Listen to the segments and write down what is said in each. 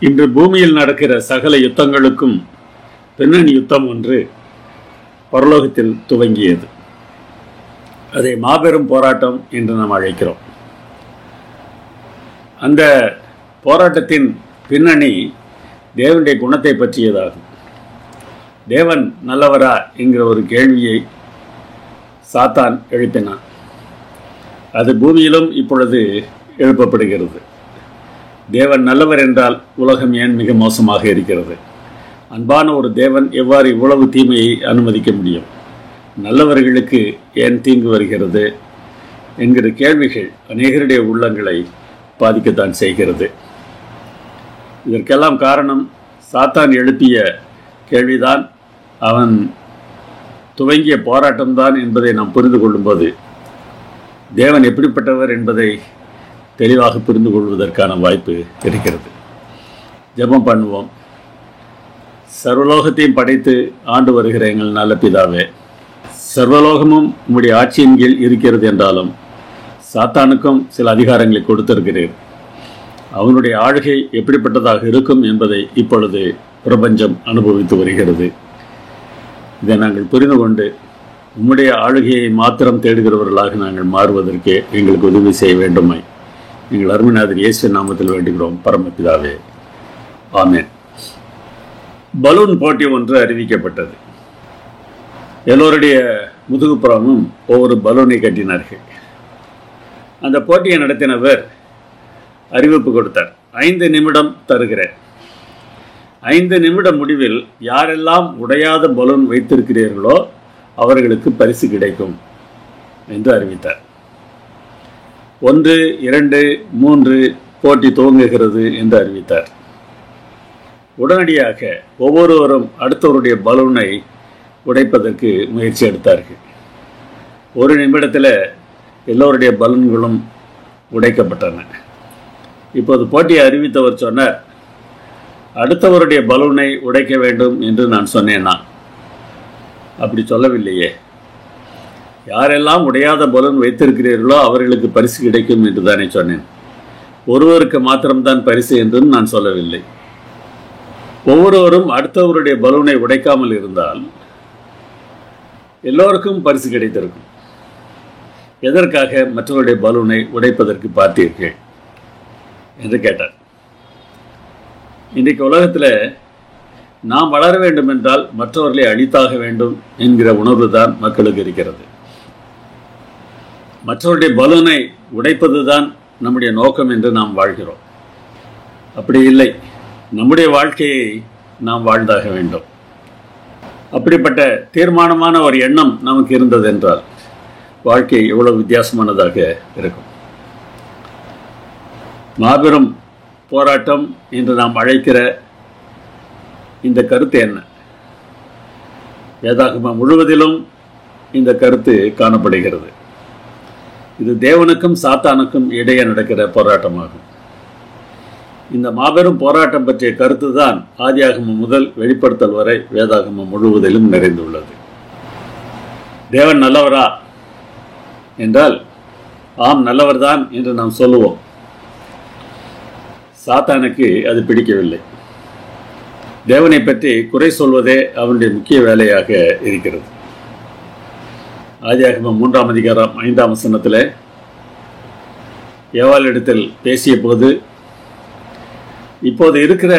இன்று பூமியில் நடக்கிற சகல யுத்தங்களுக்கும் பின்னணி யுத்தம் ஒன்று பரலோகத்தில் துவங்கியது. அதை மாபெரும் போராட்டம் என்று நாம் அழைக்கிறோம். அந்த போராட்டத்தின் பின்னணி தேவனுடைய குணத்தை பற்றியதாகும். தேவன் நல்லவரா என்கிற ஒரு கேள்வியை சாத்தான் எழுப்பினான். அது பூமியிலும் இப்பொழுது எழுப்பப்படுகிறது. தேவன் நல்லவர் என்றால் உலகம் ஏன் மிக மோசமாக இருக்கிறது? அன்பான ஒரு தேவன் எவ்வாறு இவ்வளவு தீமையை அனுமதிக்க முடியும்? நல்லவர்களுக்கு ஏன் தீங்கு வருகிறது என்கிற கேள்விகள் அநேகருடைய உள்ளங்களை பாதிக்கத்தான் செய்கிறது. இதற்கெல்லாம் காரணம் சாத்தான் எழுப்பிய கேள்விதான், அவன் துவங்கிய போராட்டம்தான் என்பதை நாம் புரிந்து கொள்ளும்போது தேவன் எப்படிப்பட்டவர் என்பதை தெளிவாக புரிந்து கொள்வதற்கான வாய்ப்பு இருக்கிறது. ஜெபம் பண்ணுவோம். சர்வலோகத்தையும் படைத்து ஆண்டு வருகிற எங்கள் நல்ல பிதாவே, சர்வலோகமும் உம்முடைய ஆட்சியின் கீழ் இருக்கிறது என்றாலும் சாத்தானுக்கும் சில அதிகாரங்களை கொடுத்திருக்கிறீர். அவனுடைய ஆளுகை எப்படிப்பட்டதாக இருக்கும் என்பதை இப்பொழுது பிரபஞ்சம் அனுபவித்து வருகிறது. இதை நாங்கள் புரிந்து கொண்டு உம்முடைய ஆளுகையை மாத்திரம் தேடுகிறவர்களாக நாங்கள் மாறுவதற்கு எங்களுக்கு உதவி செய்ய வேண்டுமாய் எங்கள் அருமைநாதர் இயேசு நாமத்தில் வேண்டுகிறோம் பரமபிதாவே, ஆமென். பலூன் போட்டி ஒன்று அறிவிக்கப்பட்டது. எல்லோருடைய முதுகுப்புறமும் ஒவ்வொரு பலூனை கட்டினார்கள். அந்த போட்டியை நடத்தினவர் அறிவிப்பு கொடுத்தார். 5 நிமிடம் தருகிறேன். 5 நிமிட முடிவில் யாரெல்லாம் உடையாத பலூன் வைத்திருக்கிறீர்களோ அவர்களுக்கு பரிசு கிடைக்கும் என்று அறிவித்தார். 1, 2, 3 போட்டி துவங்குகிறது என்று அறிவித்தார். உடனடியாக ஒவ்வொருவரும் அடுத்தவருடைய பலூனை உடைப்பதற்கு முயற்சி எடுத்தார்கள். 1 நிமிடத்தில் எல்லோருடைய பலூன்களும் உடைக்கப்பட்டன. இப்போது போட்டியை அறிவித்தவர் சொன்னார், அடுத்தவருடைய பலூனை உடைக்க வேண்டும் என்று நான் சொன்னேனா? அப்படி சொல்லவில்லையே. யாரெல்லாம் உடையாத பலூன் வைத்திருக்கிறீர்களோ அவர்களுக்கு பரிசு கிடைக்கும் என்று தானே சொன்னேன். ஒருவருக்கு மாத்திரம்தான் பரிசு என்றும் நான் சொல்லவில்லை. ஒவ்வொருவரும் அடுத்தவருடைய பலூனை உடைக்காமல் இருந்தால் எல்லோருக்கும் பரிசு கிடைத்திருக்கும். எதற்காக மற்றவருடைய பலூனை உடைப்பதற்கு பார்த்தீர்கள் என்று கேட்டார். இன்றைக்கு உலகத்தில் நாம் வளர வேண்டும் என்றால் மற்றவர்களை அழித்தாக வேண்டும் என்கிற உணர்வு தான் மக்களுக்கு இருக்கிறது. மற்றவருடைய பலூனை உடைப்பது தான் நம்முடைய நோக்கம் என்று நாம் வாழ்கிறோம். அப்படி இல்லை, நம்முடைய வாழ்க்கையை நாம் வாழ்ந்தாக வேண்டும். அப்படிப்பட்ட தீர்மானமான ஒரு எண்ணம் நமக்கு இருந்தது என்றால் வாழ்க்கை எவ்வளவு வித்தியாசமானதாக இருக்கும். மாபெரும் போராட்டம் என்று நாம் அழைக்கிற இந்த கருத்து என்ன? வேதாகமம் முழுவதிலும் இந்த கருத்து காணப்படுகிறது. இது தேவனுக்கும் சாத்தானுக்கும் இடையே நடக்கிற போராட்டமாகும். இந்த மாபெரும் போராட்டம் பற்றிய கருத்து தான் ஆதியாகமம் முதல் வெளிப்படுத்தல் வரை வேதாகமம் முழுவதிலும் நிறைந்துள்ளது. தேவன் நல்லவரா என்றால் ஆம், நல்லவர்தான் என்று நாம் சொல்லுவோம். சாத்தானுக்கு அது பிடிக்கவில்லை. தேவனை பற்றி குறை சொல்வதே அவனுடைய முக்கிய வேலையாக இருக்கிறது. ஆதியாகமம் 3ஆம் அதிகாரம் 5ஆம் வசனத்தில் ஏவாளிடத்தில் பேசிய போது, இப்போது இருக்கிற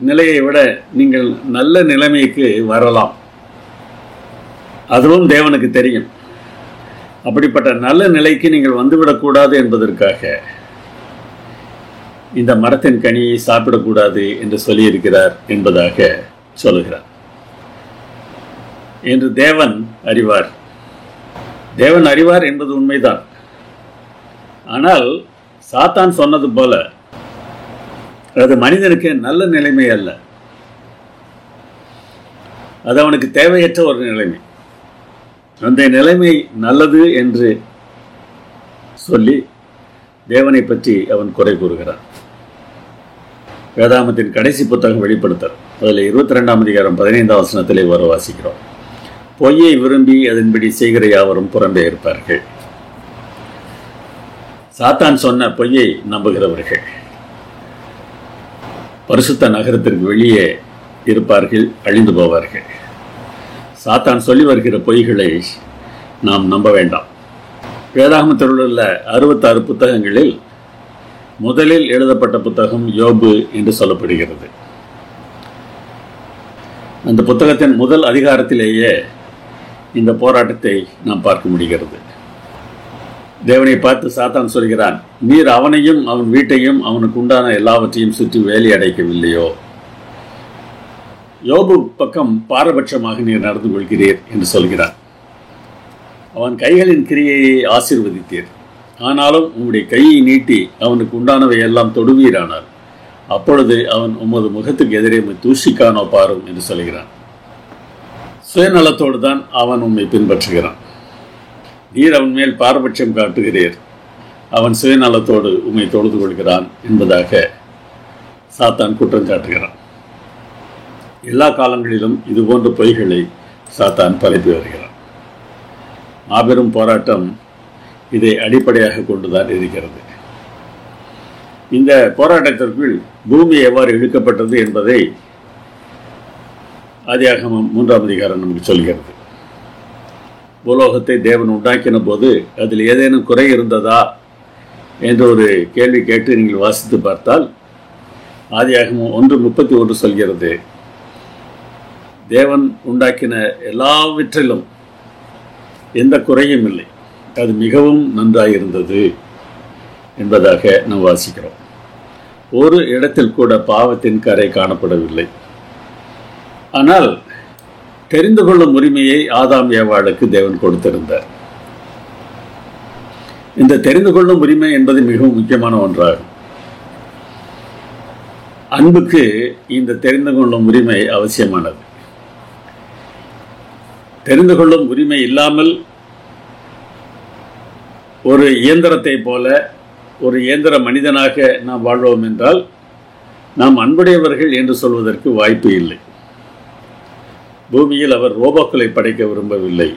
நிலையை விட நீங்கள் நல்ல நிலைமைக்கு வரலாம், அதுவும் தேவனுக்கு தெரியும். அப்படிப்பட்ட நல்ல நிலைக்கு நீங்கள் வந்துவிடக்கூடாது என்பதற்காக இந்த மரத்தின் கனியை சாப்பிடக்கூடாது என்று சொல்லியிருக்கிறார் என்பதாக சொல்லுகிறார். என்று தேவன் அறிவார். தேவன் அறிவார் என்பது உண்மைதான். ஆனால் சாத்தான் சொன்னது போல அது மனிதனுக்கு நல்ல நிலைமை அல்ல. அது அவனுக்கு தேவையற்ற ஒரு நிலைமை. அந்த நிலைமை நல்லது என்று சொல்லி தேவனை பற்றி அவன் குறை கூறுகிறான். வேதாகமத்தின் கடைசி புத்தகம் வெளிப்படுத்தல், அதில் 22ஆம் அதிகாரம் 15ஆம் வசனத்திலே வர வாசிக்கிறோம். பொய்யை விரும்பி அதன்படி செய்கிற யாவரும் புறம்பே இருப்பார்கள். சாத்தான் சொன்ன பொய்யை நம்புகிறவர்கள். பரிசுத்த நகரத்திற்கு வெளியே இருப்பார்கள், அழிந்து போவார்கள். சாத்தான் சொல்லி வருகிற பொய்களை நாம் நம்ப வேண்டாம். வேதாகமத்தில் உள்ள 66 புத்தகங்களில் முதலில் எழுதப்பட்ட புத்தகம் யோபு என்று சொல்லப்படுகிறது. அந்த புத்தகத்தின் முதல் அதிகாரத்திலேயே இந்த போராட்டத்தை நாம் பார்க்க முடிகிறது. தேவனை பார்த்து சாத்தான் சொல்கிறான், நீர் அவனையும் அவன் வீட்டையும் அவனுக்கு உண்டான எல்லாவற்றையும் சுற்றி வேலி அடைக்கவில்லையோ? யோபு பக்கம் பாரபட்சமாக நீர் நடந்து கொள்கிறீர் என்று சொல்கிறான். அவன் கைகளின் கிரியையை ஆசீர்வதித்தீர், ஆனாலும் உம்முடைய கையை நீட்டி அவனுக்கு உண்டானவை எல்லாம் தொடுவீரானார், அப்பொழுது அவன் உமது முகத்துக்கு எதிரே தூஷிக்கானோ பாரும் என்று சொல்கிறான். சுயநலத்தோடு தான் அவன் உம்மை பின்பற்றுகிறான். நீர் அவன் மேல் பாரபட்சம் காட்டுகிறீர், அவன் சுயநலத்தோடு உம்மை தொழுது கொள்கிறான் என்பதாக சாத்தான் குற்றம் சாட்டுகிறான். எல்லா காலங்களிலும் இதுபோன்ற பொய்களை சாத்தான் பரப்பி வருகிறான். மாபெரும் போராட்டம் இதை அடிப்படையாக கொண்டுதான் இருக்கிறது. இந்த போராட்டத்திற்குள் பூமி எவ்வாறு இழுக்கப்பட்டது என்பதை ஆதியாகமம் 3ஆம் அதிகாரம் நமக்கு சொல்கிறது. பூலோகத்தை தேவன் உண்டாக்கின போது அதில் ஏதேனும் குறை இருந்ததா என்ற ஒரு கேள்வி கேட்டு நீங்கள் வாசித்து பார்த்தால் ஆதியாகமம் 1:31 சொல்கிறது, தேவன் உண்டாக்கின எல்லாவற்றிலும் எந்த குறையும் இல்லை, அது மிகவும் நன்றாயிருந்தது என்பதாக நாம் வாசிக்கிறோம். ஒரு இடத்தில் கூட பாவத்தின் கரை காணப்படவில்லை. ஆனால் தெரிந்து கொள்ளும் உரிமையை ஆதாம் ஏவாளுக்கு தேவன் கொடுத்திருந்தார். இந்த தெரிந்து கொள்ளும் உரிமை என்பது மிகவும் முக்கியமான ஒன்றாகும். அன்புக்கு இந்த தெரிந்து கொள்ளும் உரிமை அவசியமானது. தெரிந்து கொள்ளும் உரிமை இல்லாமல் ஒரு இயந்திரத்தை போல ஒரு இயந்திர மனிதனாக நாம் வாழ்வோம் என்றால் நாம் அன்புடையவர்கள் என்று சொல்வதற்கு வாய்ப்பு இல்லை. பூமியில் அவர் ரோபோக்களை படைக்க விரும்பவில்லை,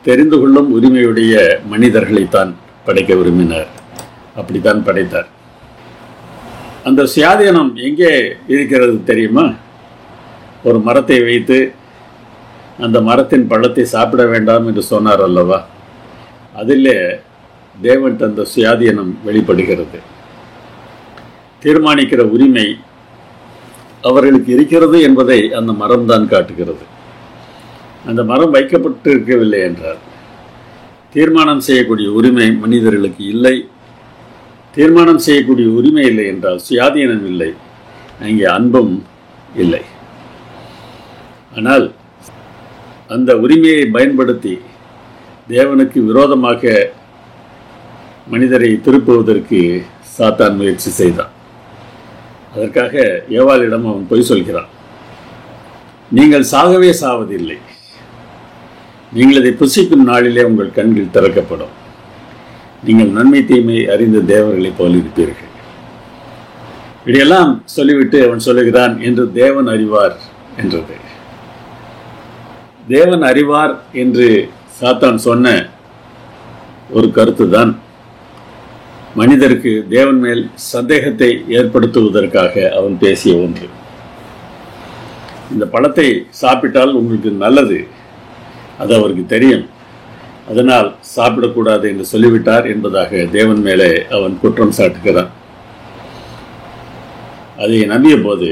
தெரிந்து கொள்ளும் உரிமையுடைய மனிதர்களைத்தான் படைக்க விரும்பினார். அப்படித்தான் படைத்தார். அந்த சுயாதீனம் எங்கே இருக்கிறது தெரியுமா? ஒரு மரத்தை வைத்து அந்த மரத்தின் பழத்தை சாப்பிட வேண்டாம் என்று சொன்னார் அல்லவா, அதிலே தேவன் தந்த சுயாதீனம் வெளிப்படுகிறது. தீர்மானிக்கிற உரிமை அவர்களுக்கு இருக்கிறது என்பதை அந்த மரம் தான் காட்டுகிறது. அந்த மரம் வைக்கப்பட்டு இருக்கவில்லை என்றார். தீர்மானம் செய்யக்கூடிய உரிமை மனிதர்களுக்கு இல்லை. தீர்மானம் செய்யக்கூடிய உரிமை இல்லை என்றால் சுயாதீனம் இல்லை, அங்கே அன்பும் இல்லை. ஆனால் அந்த உரிமையை பயன்படுத்தி தேவனுக்கு விரோதமாக மனிதரை திருப்புவதற்கு சாத்தான் முயற்சி செய்தான். அதற்காக ஏவாளிடம் அவன் பொய் சொல்கிறான். நீங்கள் சாகவே சாவதில்லை, நீங்கள் இதை புசிக்கும் நாளிலே உங்கள் கண்கள் திறக்கப்படும், நீங்கள் நன்மை தீமை அறிந்த தேவர்களைப் போல் இருப்பீர்கள். இதையெல்லாம் சொல்லிவிட்டு அவன் சொல்லுகிறான், என்று தேவன் அறிவார் என்றது. தேவன் அறிவார் என்று சாத்தான் சொன்ன ஒரு கருத்து தான் மனிதருக்கு தேவன் மேல் சந்தேகத்தை ஏற்படுத்துவதற்காக அவன் பேசிய ஒன்று. இந்த பழத்தை சாப்பிட்டால் உங்களுக்கு நல்லது, அது அவருக்கு தெரியும், அதனால் சாப்பிடக்கூடாது என்று சொல்லிவிட்டார் என்பதாக தேவன் மேலே அவன் குற்றம் சாட்டுகிறான். அதை நம்பிய போது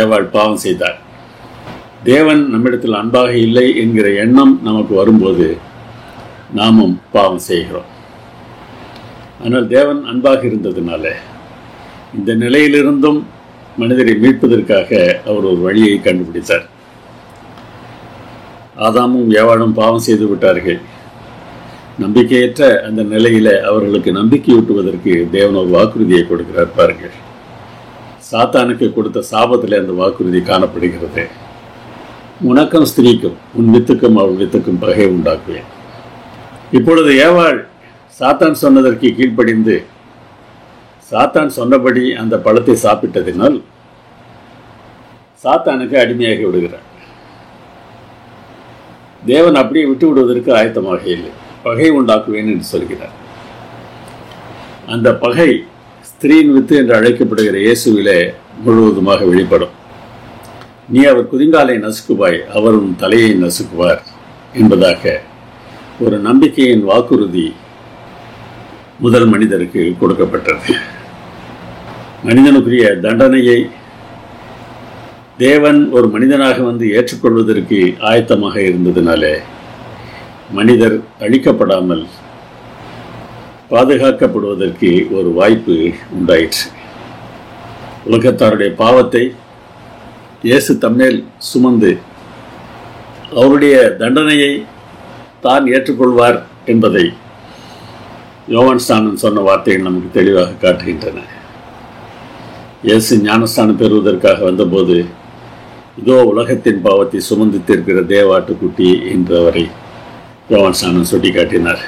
ஏவாள் பாவம் செய்தார். தேவன் நம்மிடத்தில் அன்பாக இல்லை என்கிற எண்ணம் நமக்கு வரும்போது நாமும் பாவம் செய்கிறோம். ஆனால் தேவன் அன்பாக இருந்ததுனால இந்த நிலையிலிருந்தும் மனிதரை மீட்பதற்காக அவர் ஒரு வழியை கண்டுபிடித்தார். ஆதாமும் ஏவாளும் பாவம் செய்து விட்டார்கள். நம்பிக்கையற்ற அந்த நிலையில அவர்களுக்கு நம்பிக்கையூட்டுவதற்கு தேவன் ஒரு வாக்குறுதியை கொடுக்கிறார். பாருங்கள், சாத்தானுக்கு கொடுத்த சாபத்தில் அந்த வாக்குறுதி காணப்படுகிறது. உனக்கும் ஸ்திரீக்கும் உன் வித்துக்கும் அவள் வித்துக்கும் பகை உண்டாக்குவேன். இப்பொழுது ஏவாள் சாத்தான் சொன்னதற்கு கீழ்ப்படிந்து சாத்தான் சொன்னபடி அந்த பழத்தை சாப்பிட்டதினால் சாத்தானுக்கு அடிமையாகி விடுகிறார். தேவன் அப்படியே விட்டு விடுவதற்கு ஆயத்தமாக இல்லை, பகை உண்டாக்குவேன் என்று சொல்கிறார். அந்த பகை ஸ்திரீயின் வித்து என்று அழைக்கப்படுகிற இயேசுவிலே முழுவதுமாக வெளிப்படும். நீ அவர் குதிங்காலை நசுக்குவாய், அவர் உன் தலையை நசுக்குவார் என்பதாக ஒரு நம்பிக்கையின் வாக்குறுதி முதல் மனிதருக்கு கொடுக்கப்பட்டது. மனிதனுக்குரிய தண்டனையை தேவன் ஒரு மனிதனாக வந்து ஏற்றுக்கொள்வதற்கு ஆயத்தமாக இருந்ததினாலே மனிதர் அழிக்கப்படாமல் பாதுகாக்கப்படுவதற்கு ஒரு வாய்ப்பு உண்டாயிற்று. உலகத்தாருடைய பாவத்தை இயேசு தம்மேல் சுமந்து அவருடைய தண்டனையை தான் ஏற்றுக்கொள்வார் என்பதை யோவான் ஸ்நானன் சொன்ன வார்த்தைகள் நமக்கு தெளிவாக காட்டுகின்றன. இயேசு ஞானஸ்தானம் பெறுவதற்காக வந்தபோது, இதோ உலகத்தின் பாவத்தை சுமந்து தீர்க்கிற தேவாட்டுக்குட்டி என்றவரை யோவான் ஸ்நானன் சுட்டி காட்டினார்.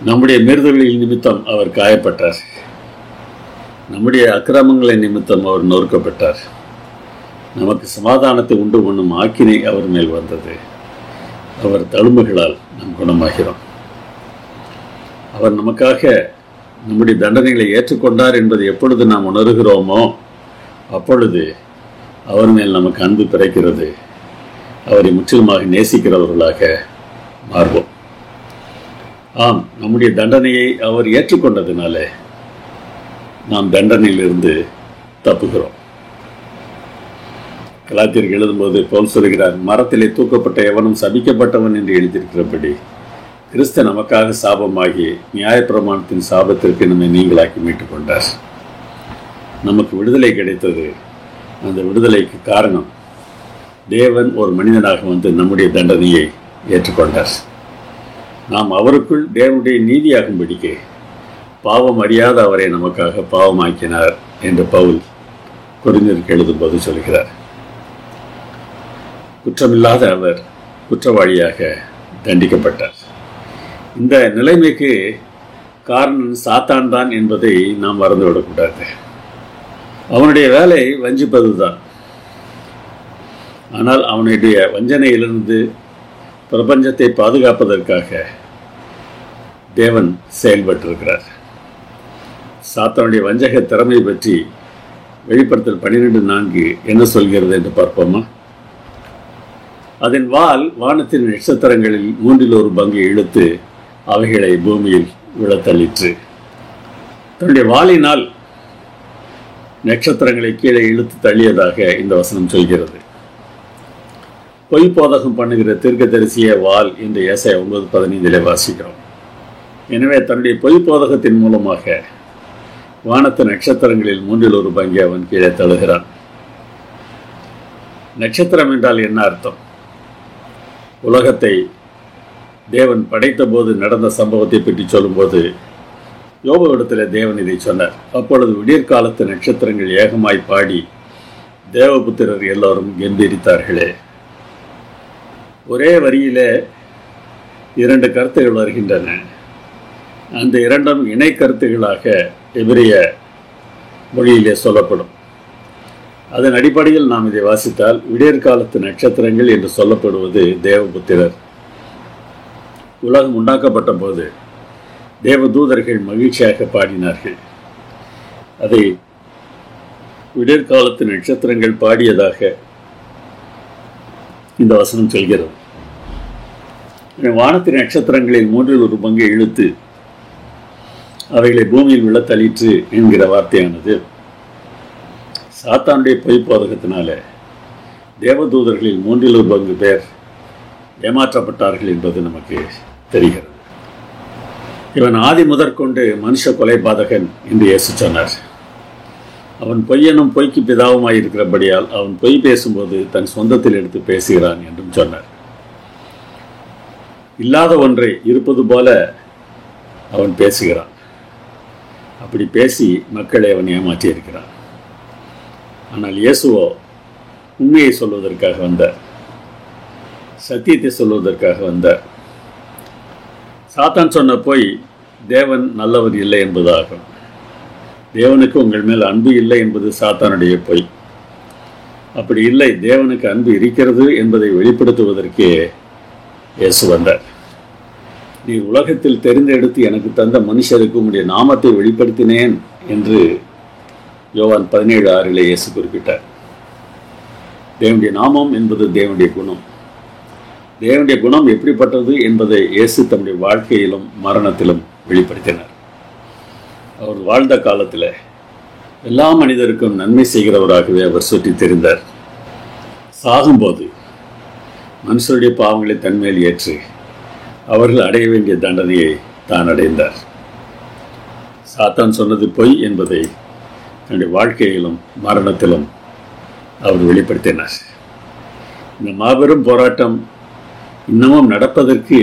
நம்முடைய மீறுதல்களின் நிமித்தம் அவர் காயப்பட்டார், நம்முடைய அக்கிரமங்களின் நிமித்தம் அவர் நொறுக்கப்பட்டார். நமக்கு சமாதானத்தை உண்டு பண்ணும் ஆக்கினை அவர் மேல் வந்தது. அவர் தழும்புகளால் நாம் குணமாகிறோம். அவர் நமக்காக நம்முடைய தண்டனைகளை ஏற்றுக்கொண்டார் என்பதை எப்பொழுது நாம் உணர்கிறோமோ அப்பொழுது அவர் மேல் நமக்கு அன்பு பிறக்கிறது. அவரை முற்றிலுமாக நேசிக்கிறவர்களாக மாறுவோம். ஆம், நம்முடைய தண்டனையை அவர் ஏற்றுக்கொண்டதினால நாம் தண்டனையிலிருந்து தப்புகிறோம். கலாத்தியருக்கு எழுதும்போது பவுல் சொல்கிறார், மரத்திலே தூக்கப்பட்ட எவனும் சபிக்கப்பட்டவன் என்று எழுதியிருக்கிறபடி கிறிஸ்து நமக்காக சாபமாகி நியாயப்பிரமாணத்தின் சாபத்திற்கு நம்மை நீங்களாக்கி மீட்டுக் கொண்டார். நமக்கு விடுதலை கிடைத்தது. அந்த விடுதலைக்கு காரணம் தேவன் ஒரு மனிதனாக வந்து நம்முடைய தண்டனையை ஏற்றுக்கொண்டார். நாம் அவருக்குள் தேவனுடைய நீதியாகும்படிக்கு பாவம் அறியாத அவரை நமக்காக பாவமாக்கினார் என்று பவுல் கொரிந்தியருக்கு எழுதும்போது சொல்கிறார். குற்றமில்லாத அவர் குற்றவாளியாக தண்டிக்கப்பட்டார். இந்த நிலைமைக்கு காரணம் சாத்தான் தான் என்பதை நாம் மறந்துவிடக்கூடாது. அவனுடைய வேலை வஞ்சிப்பது தான். ஆனால் அவனுடைய வஞ்சனையிலிருந்து பிரபஞ்சத்தை பாதுகாப்பதற்காக தேவன் செயல்பட்டிருக்கிறார். சாத்தானுடைய வஞ்சக திறமை பற்றி வெளிப்படுத்தல் 12:4 என்ன சொல்கிறது என்று பார்ப்போமா? அதன் வால் வானத்தின் நட்சத்திரங்களில் 1/3 இழுத்து அவைகளை பூமியில் விழத்தள்ளிற்று. தன்னுடைய வாளினால் நட்சத்திரங்களை கீழே இழுத்து தள்ளியதாக இந்த வசனம் சொல்கிறது. பொய் போதகம் பண்ணுகிற தீர்க்கதரிசிய வால் என்று ஏசாயா 9:15 வாசிக்கிறோம். எனவே தன்னுடைய பொய் போதகத்தின் மூலமாக வானத்து நட்சத்திரங்களில் 1/3 அவன் கீழே தழுகிறான். நட்சத்திரம் என்றால் என்ன அர்த்தம்? உலகத்தை தேவன் படைத்த போது நடந்த சம்பவத்தை பற்றி சொல்லும்போது யோபுவிடத்தில் தேவன் இதை சொன்னார். அப்பொழுது விடியற்காலத்து நட்சத்திரங்கள் ஏகமாய் பாடி தேவபுத்திரர் எல்லோரும் கெம்பீரித்தார்களே. ஒரே வரியிலே 2 கருத்துகள் வருகின்றன. அந்த 2ம் இணை கருத்துகளாக எபிரிய மொழியிலே சொல்லப்படும். அதன் அடிப்படையில் நாம் இதை வாசித்தால் விடியற்காலத்து நட்சத்திரங்கள் என்று சொல்லப்படுவது தேவபுத்திரர். உலகம் உண்டாக்கப்பட்ட போது தேவதூதர்கள் மகிழ்ச்சியாக பாடினார்கள். அதை விடியற்காலத்து நட்சத்திரங்கள் பாடியதாக இந்த வசனம் சொல்கிறது. வானத்தின் நட்சத்திரங்களில் 1/3 இழுத்து அவைகளை பூமியில் விழ தள்ளிற்று என்கிற வார்த்தையானது சாத்தானுடைய பொய் போதகத்தினால தேவதூதர்களில் 3/4 பேர் ஏமாற்றப்பட்டார்கள் என்பது நமக்கு தெரிகிறது. இவன் ஆதி முதற்கொண்டு மனுஷ கொலைபாதகன் என்று இயேசு சொன்னார். அவன் பொய்யனும் பொய்க்கு பிதாவுமாயிருக்கிறபடியால் அவன் பொய் பேசும்போது தன் சொந்தத்தில் எடுத்து பேசுகிறான் என்றும் சொன்னார். இல்லாத ஒன்றை இருப்பது போல அவன் பேசுகிறான். அப்படி பேசி மக்களை அவன் ஏமாற்றி இருக்கிறான். ஆனால் இயேசுவோ உண்மையை சொல்வதற்காக வந்தார், சத்தியத்தை சொல்வதற்காக வந்தார். சாத்தான் சொன்ன போய் தேவன் நல்லவர் இல்லை என்பதாகும். தேவனுக்கு உங்கள் மேல் அன்பு இல்லை என்பது சாத்தானுடைய பொய். அப்படி இல்லை, தேவனுக்கு அன்பு இருக்கிறது என்பதை வெளிப்படுத்துவதற்கே இயேசு வந்தார். நீர் உலகத்தில் தெரிந்தெடுத்து எனக்கு தந்த மனுஷருக்கு உம்முடைய நாமத்தை வெளிப்படுத்தினேன் என்று யோவான் 17:6 இயேசு குறிப்பிட்டார். தேவனுடைய நாமம் என்பது தேவனுடைய குணம். தேவனுடைய குணம் எப்படிப்பட்டது என்பதை இயேசு தம்முடைய வாழ்க்கையிலும் மரணத்திலும் வெளிப்படுத்தினார். அவர் வாழ்ந்த காலத்தில் எல்லா மனிதருக்கும் நன்மை செய்கிறவராகவே அவர் சுற்றி தெரிந்தார். சாகும்போது மனுஷருடைய பாவங்களை தன்மேல் ஏற்று அவர்கள் அடைய வேண்டிய தண்டனையை தான் அடைந்தார். சாத்தான் சொன்னது பொய் என்பதை தன்னுடைய வாழ்க்கையிலும் மரணத்திலும் அவர் வெளிப்படுத்தினார். இந்த மாபெரும் போராட்டம் இன்னமும் நடப்பதற்கு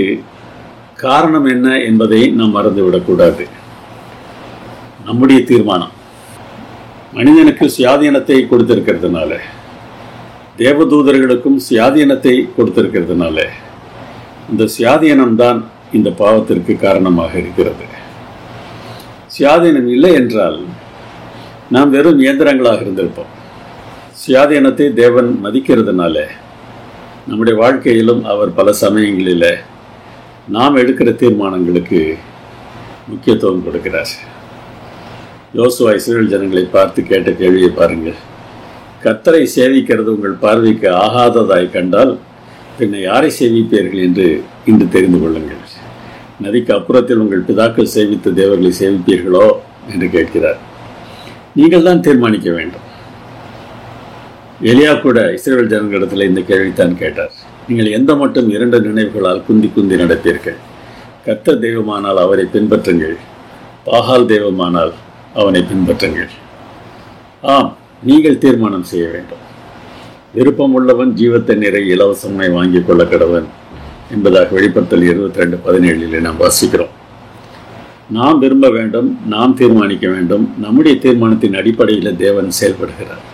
காரணம் என்ன என்பதை நாம் மறந்துவிடக்கூடாது. நம்முடைய தீர்மானம். மனிதனுக்கு சுயாதீனத்தை கொடுத்திருக்கிறதுனால, தேவதூதர்களுக்கும் சுயாதீனத்தை கொடுத்திருக்கிறதுனால, இந்த சுயாதீனம்தான் இந்த பாவத்திற்கு காரணமாக இருக்கிறது. சுயாதீனம் இல்லை என்றால் நாம் வெறும் இயந்திரங்களாக இருந்திருப்போம். சுயாதீனத்தை தேவன் மதிக்கிறதுனால நம்முடைய வாழ்க்கையிலும் அவர் பல சமயங்களில் நாம் எடுக்கிற தீர்மானங்களுக்கு முக்கியத்துவம் கொடுக்கிறார். யோசுவா இஸ்ரவேல் ஜனங்களை பார்த்து கேட்ட கேள்வியை பாருங்கள். கர்த்தரை சேவிக்கிறது உங்கள் பார்வைக்கு ஆகாததாய் கண்டால் பின்ன யாரை சேவிப்பீர்கள் என்று இன்று தெரிந்து கொள்ளுங்கள். நதிக்கு அப்புறத்தில் உங்கள் பிதாக்கள் சேவித்த தேவர்களை சேவிப்பீர்களோ என்று கேட்கிறார். நீங்கள் தான் தீர்மானிக்க வேண்டும். எலியா கூட இஸ்ரவேல் ஜனங்களிடத்தில் இந்த கேள்வித்தான் கேட்டார். நீங்கள் எந்த மட்டும் 2 நினைவுகளால் குந்தி குந்தி நடப்பீர்கள்? கர்த்தர் தெய்வமானால் அவரை பின்பற்றுங்கள், பாகால் தெய்வமானால் அவனை பின்பற்றுங்கள். ஆம், நீங்கள் தீர்மானம் செய்ய வேண்டும். விருப்பம் உள்ளவன் ஜீவத்தை நிறை இலவசமாய் வாங்கிக் கொள்ள கடவன் என்பதாக வெளிப்படுத்தல் 22:17 நாம் வாசிக்கிறோம். நாம் விரும்ப வேண்டும், நாம் தீர்மானிக்க வேண்டும். நம்முடைய தீர்மானத்தின் அடிப்படையில் தேவன் செயல்படுகிறார்.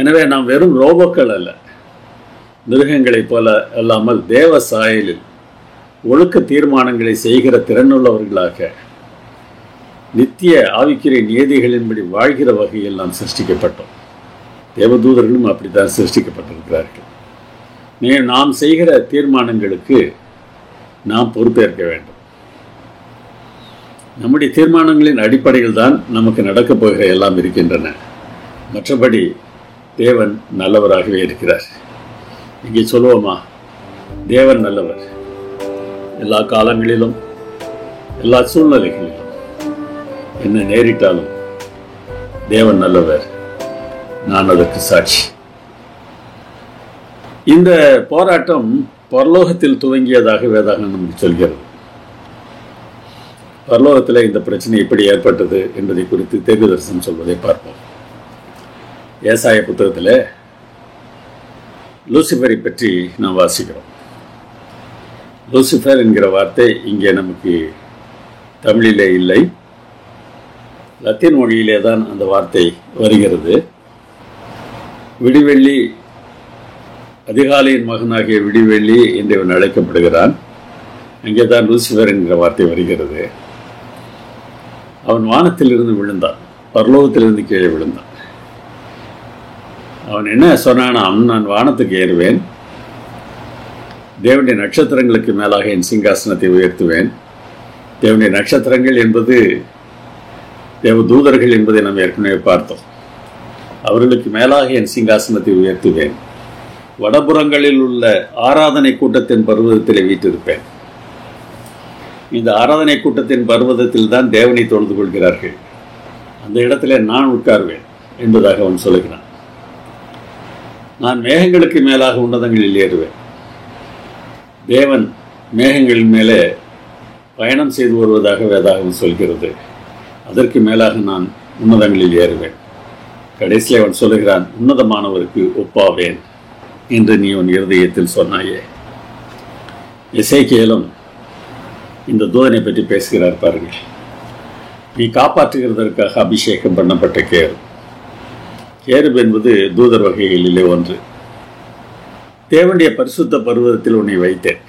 எனவே நாம் வெறும் ரோபோக்கள் அல்ல, மிருகங்களைப் போல அல்லாமல் தேவ சாயலில் ஒழுக்க தீர்மானங்களை செய்கிற திறனுள்ளவர்களாக நித்திய ஆவிக்குரிய நியதிகளின்படி வாழ்கிற வகையில் நாம் சிருஷ்டிக்கப்பட்டோம். தேவதூதர்களும் அப்படித்தான் சிருஷ்டிக்கப்பட்டிருக்கிறார்கள். நாம் செய்கிற தீர்மானங்களுக்கு நாம் பொறுப்பேற்க வேண்டும். நம்முடைய தீர்மானங்களின் அடிப்படையில் தான் நமக்கு நடக்கப் போகிற எல்லாம் இருக்கின்றன. மற்றபடி தேவன் நல்லவராகவே இருக்கிறார். இங்கே சொல்லுவோமா, தேவன் நல்லவர். எல்லா காலங்களிலும் எல்லா சூழ்நிலைகளிலும் என்ன நேரிட்டாலும் தேவன் நல்லவர். நான் அதற்கு சாட்சி. இந்த போராட்டம் பரலோகத்தில் துவங்கியதாக வேதாகம் நமக்கு சொல்கிறது. பரலோகத்தில் இந்த பிரச்சனை எப்படி ஏற்பட்டது என்பதை குறித்து தீர்க்கதரிசனம் சொல்வதை பார்ப்போம். ஏசாயா புத்தகத்தில் லூசிஃபரை பற்றி நாம் வாசிக்கிறோம். லூசிஃபர் என்கிற வார்த்தை இங்கே நமக்கு தமிழிலே இல்லை, லத்தீன் மொழியிலே தான் அந்த வார்த்தை வருகிறது. விடிவெள்ளி, அதிகாலையின் மகனாகிய விடிவெள்ளி என்று இவன் அழைக்கப்படுகிறான். அங்கே தான் லூசிஃபர் என்கிற வார்த்தை வருகிறது. அவன் வானத்திலிருந்து விழுந்தான், பரலோகத்திலிருந்து கீழே விழுந்தான். அவன் என்ன சொன்னானாம், நான் வானத்துக்கு ஏறுவேன், தேவனுடைய நட்சத்திரங்களுக்கு மேலாக என் சிங்காசனத்தை உயர்த்துவேன். தேவனுடைய நட்சத்திரங்கள் என்பது தேவதூதர்கள் என்பதை நாம் ஏற்கனவே பார்த்தோம். அவர்களுக்கு மேலாக என் சிங்காசனத்தை உயர்த்துவேன். வடபுறங்களில் உள்ள ஆராதனை கூட்டத்தின் பர்வதத்திலே வீற்றிருப்பேன். இந்த ஆராதனை கூட்டத்தின் பர்வதத்தில் தான் தேவனை தொழுது கொள்கிறார்கள். அந்த இடத்துல நான் உட்கார்வேன் என்பதாக அவன் சொல்லுகிறான். நான் மேகங்களுக்கு மேலாக உன்னதங்களில் ஏறுவேன். தேவன் மேகங்களின் மேலே பயணம் செய்து வருவதாக வேதாகம் சொல்கிறது. அதற்கு மேலாக நான் உன்னதங்களில் ஏறுவேன். கடைசியில் அவன் சொல்லுகிறான், உன்னதமானவருக்கு ஒப்பாவேன் என்று நீ உன் இருதயத்தில் சொன்னாயே. எசேக்கியேலும் இந்த தூதனை பற்றி பேசுகிறார் பாருங்கள். நீ காப்பாற்றுகிறதற்காக அபிஷேகம் பண்ணப்பட்ட கேரு. கேருப் என்பது தூதர் வகைகளிலே ஒன்று. தேவனுடைய பரிசுத்த பர்வதத்தில் உன்னை வைத்தேன்.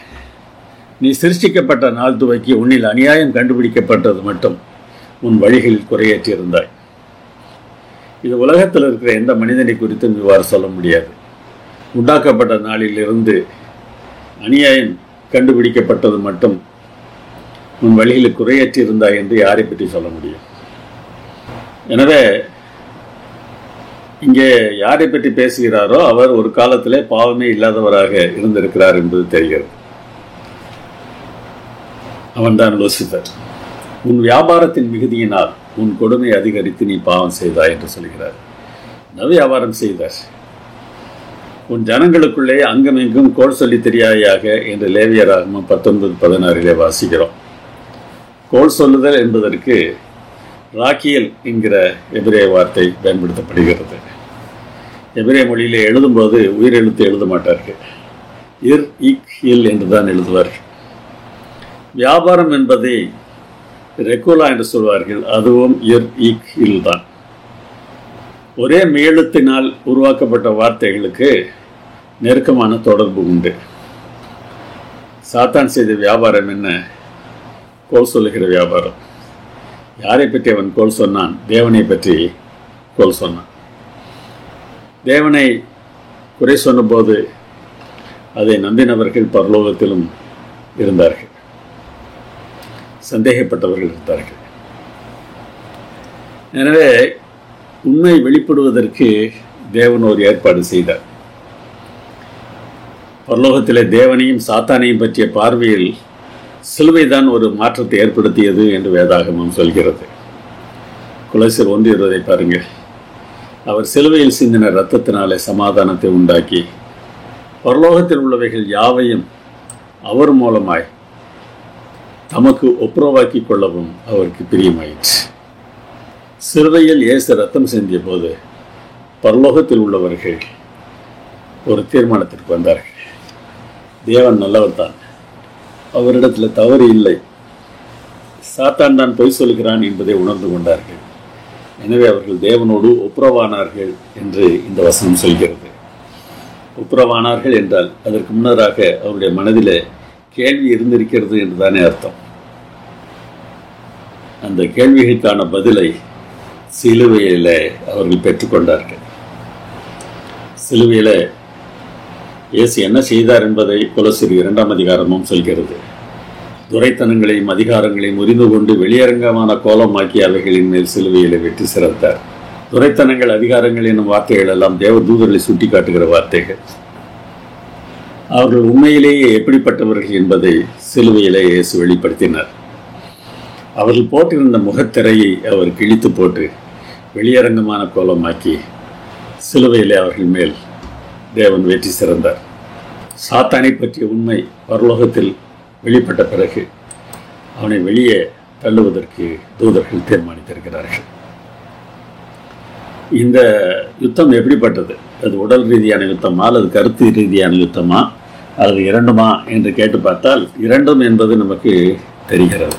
நீ சிருஷ்டிக்கப்பட்ட நாள் துவக்கி உன்னில் அநியாயம் கண்டுபிடிக்கப்பட்டது மட்டும் உன் வழிகளில் குறையேற்றியிருந்தாய். இது உலகத்தில் இருக்கிற எந்த மனிதனை குறித்தும் இவ்வாறு சொல்ல முடியாது. உண்டாக்கப்பட்ட நாளிலிருந்து அநியாயம் கண்டுபிடிக்கப்பட்டது மட்டும் உன் வழியில் குறையற்றி இருந்தாய் என்று யாரை பற்றி சொல்ல முடியும்? எனவே இங்கே யாரை பற்றி பேசுகிறாரோ அவர் ஒரு காலத்திலே பாவமே இல்லாதவராக இருந்திருக்கிறார் என்பது தெரிகிறது. அவன்தான் லூசிபர். உன் வியாபாரத்தின் மிகுதியினால் உன் கொடுமை அதிகரித்து நீ பாவம் செய்தாய் என்று சொல்கிறார். என்ன வியாபாரம் செய்தார்? உன் ஜனங்களுக்குள்ளே அங்கமெங்கும் கோள் சொல்லி தெரியாயாக என்று லேவியராகமம் 19:16 வாசிக்கிறோம். கோள் சொல்லுதல் என்பதற்கு ராக்கியல் என்கிற எபிரேய வார்த்தை பயன்படுத்தப்படுகிறது. எபிரேய மொழியிலே எழுதும்போது உயிரெழுத்து எழுத மாட்டார்கள், இர் இக் இல் என்றுதான் எழுதுவார்கள். வியாபாரம் என்பதை ரெக்குலா என்று சொல்வார்கள், அதுவும் இர் இக் இல் தான். ஒரே மெய்யெழுத்தினால் உருவாக்கப்பட்ட வார்த்தைகளுக்கு நெருக்கமான தொடர்பு உண்டு. சாத்தான் செய்த வியாபாரம் என்ன? கோல் சொல்லுகிற வியாபாரம். யாரை பற்றி அவன் கோல் சொன்னான்? தேவனை பற்றி கோல் சொன்னான். தேவனை குறை சொன்னபோது அதை நம்பினவர்கள் பரலோகத்திலும் இருந்தார்கள், சந்தேகப்பட்டவர்கள் இருந்தார்கள். எனவே உண்மை வெளிப்படுவதற்கு தேவன் ஒரு ஏற்பாடு செய்தார். பரலோகத்திலே தேவனையும் சாத்தானையும் பற்றிய பார்வையில் சிலுவைதான் ஒரு மாற்றத்தை ஏற்படுத்தியது என்று வேதாகமம் சொல்கிறது. கொலோசியர் 1:20 பாருங்கள். அவர் சிலுவையில் சிந்தின இரத்தத்தினாலே சமாதானத்தை உண்டாக்கி பரலோகத்தில் உள்ளவைகள் யாவையும் அவர் மூலமாய் தமக்கு ஒப்புரவாக்கி கொள்ளவும் அவருக்கு பிரியமாயிற்று. சிலுவையில் இயேசு ரத்தம் சிந்திய போது பரலோகத்தில் உள்ளவர்கள் ஒரு தீர்மானத்திற்கு வந்தார்கள். தேவன் நல்லவர் தான், அவரிடத்தில் தவறு இல்லை, சாத்தான் தான் பொய் சொல்கிறான் என்பதை உணர்ந்து கொண்டார்கள். எனவே அவர்கள் தேவனோடு ஒப்புரவானார்கள் என்று இந்த வசனம் சொல்கிறது. ஒப்புரவானார்கள் என்றால் அதற்கு முன்னராக அவருடைய மனதிலே கேள்வி இருந்திருக்கிறது என்றுதானே அர்த்தம். அந்த கேள்விகளுக்கான பதிலை சிலுவையில் அவர்கள் பெற்றுக்கொண்டார்கள். சிலுவையில் இயேசு என்ன செய்தார் என்பதை கொலோசியர் 2 சொல்கிறது. துரைத்தனங்களையும் அதிகாரங்களையும் முறிந்து கொண்டு வெளியரங்கமான கோலமாக்கி அவைகளின் மேல் சிலுவையில் வெற்றி சிறந்தார். துரைத்தனங்கள், அதிகாரங்கள் என்னும் வார்த்தைகள் எல்லாம் தேவ தூதர்களை சுட்டி காட்டுகிற வார்த்தைகள். அவர்கள் உண்மையிலேயே எப்படிப்பட்டவர்கள் என்பதை சிலுவையிலே இயேசு வெளிப்படுத்தினார். அவர்கள் போட்டிருந்த முகத்திரையை அவர் கிழித்து போட்டு வெளியரங்கமான கோலமாக்கி சிலுவையிலே அவர்கள் மேல் தேவன் வெற்றி சிறந்தார். சாத்தானை பற்றிய உண்மை பரலோகத்தில் வெளிப்பட்ட பிறகு அவனை வெளியே தள்ளுவதற்கு தூதர்கள் தீர்மானித்திருக்கிறார்கள். இந்த யுத்தம் எப்படிப்பட்டது? அது உடல் ரீதியான யுத்தமா அல்லது கருத்து ரீதியான யுத்தமா அல்லது இரண்டுமா என்று கேட்டு பார்த்தால் இரண்டும் என்பது நமக்கு தெரிகிறது.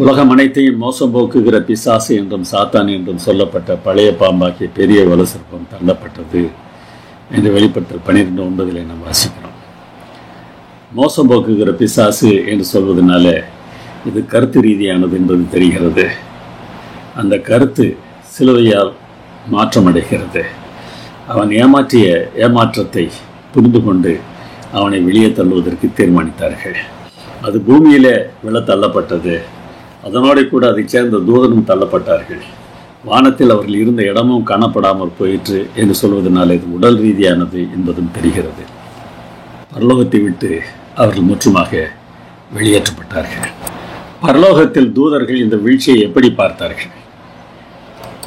உலகம் அனைத்தையும் மோசம் போக்குகிற பிசாசு என்றும் சாத்தான் என்றும் சொல்லப்பட்ட பழைய பாம்பாக்கிய பெரிய வலுசர்ப்பம் தள்ளப்பட்டது என்று வெளிப்படுத்தல் 12:9 நாம் வாசிக்கிறோம். மோசம் போக்குகிற பிசாசு என்று சொல்வதனால இது கருத்து ரீதியானது என்பது தெரிகிறது. அந்த கருத்து சிலுவையால் மாற்றமடைகிறது. அவன் ஏமாற்றிய ஏமாற்றத்தை புரிந்து கொண்டு அவனை வெளியே தள்ளுவதற்கு தீர்மானித்தார்கள். அது பூமியிலே விழ தள்ளப்பட்டது. அதனோடு கூட அதைச் சேர்ந்த தூதனும் தள்ளப்பட்டார்கள். வானத்தில் அவர்கள் இருந்த இடமும் காணப்படாமல் போயிற்று என்று சொல்வதனால் இது உடல் ரீதியானது என்பதும் தெரிகிறது. பரலோகத்தை விட்டு அவர்கள் முற்றுமாக வெளியேற்றப்பட்டார்கள். பரலோகத்தில் தூதர்கள் இந்த வீழ்ச்சியை எப்படி பார்த்தார்கள்?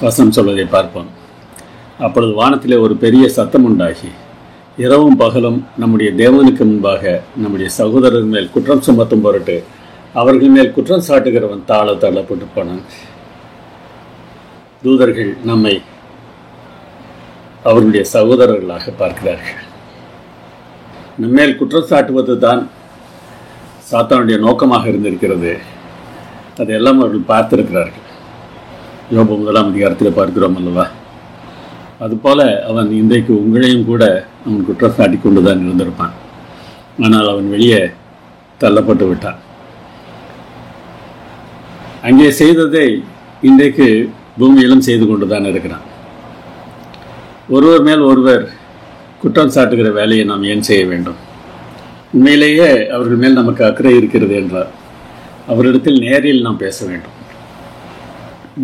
வசனம் சொல்வதை பார்ப்போம். அப்பொழுது வானத்திலே ஒரு பெரிய சத்தம் உண்டாகி இரவும் பகலும் நம்முடைய தேவனுக்கு முன்பாக நம்முடைய சகோதரர் மேல் குற்றம் சுமத்தும் பொருட்டு அவர்கள் மேல் குற்றம் சாட்டுகிறவன் தள்ளப்பட்டு போனான். தூதர்கள் நம்மை அவர்களுடைய சகோதரர்களாக பார்க்கிறார்கள். நம்மேல் குற்றம் சாட்டுவது தான் சாத்தானுடைய நோக்கமாக இருந்திருக்கிறது. அதையெல்லாம் அவர்கள் பார்த்திருக்கிறார்கள். யோபு 1 பார்க்கிறோம் அல்லவா? அதுபோல அவன் இன்றைக்கு உங்களையும் கூட அவன் குற்றம் சாட்டி கொண்டு தான் இருந்திருப்பான். ஆனால் அவன் வெளியே தள்ளப்பட்டு விட்டான். அங்கே செய்ததை இன்றைக்கு பூமியிலும் செய்து கொண்டு தான் இருக்கிறான். ஒருவர் மேல் ஒருவர் குற்றம் சாட்டுகிற வேலையை நாம் ஏன் செய்ய வேண்டும்? உண்மையிலேயே அவர்கள் மேல் நமக்கு அக்கறை இருக்கிறது என்றால் அவரிடத்தில் நேரில் நாம் பேச வேண்டும்.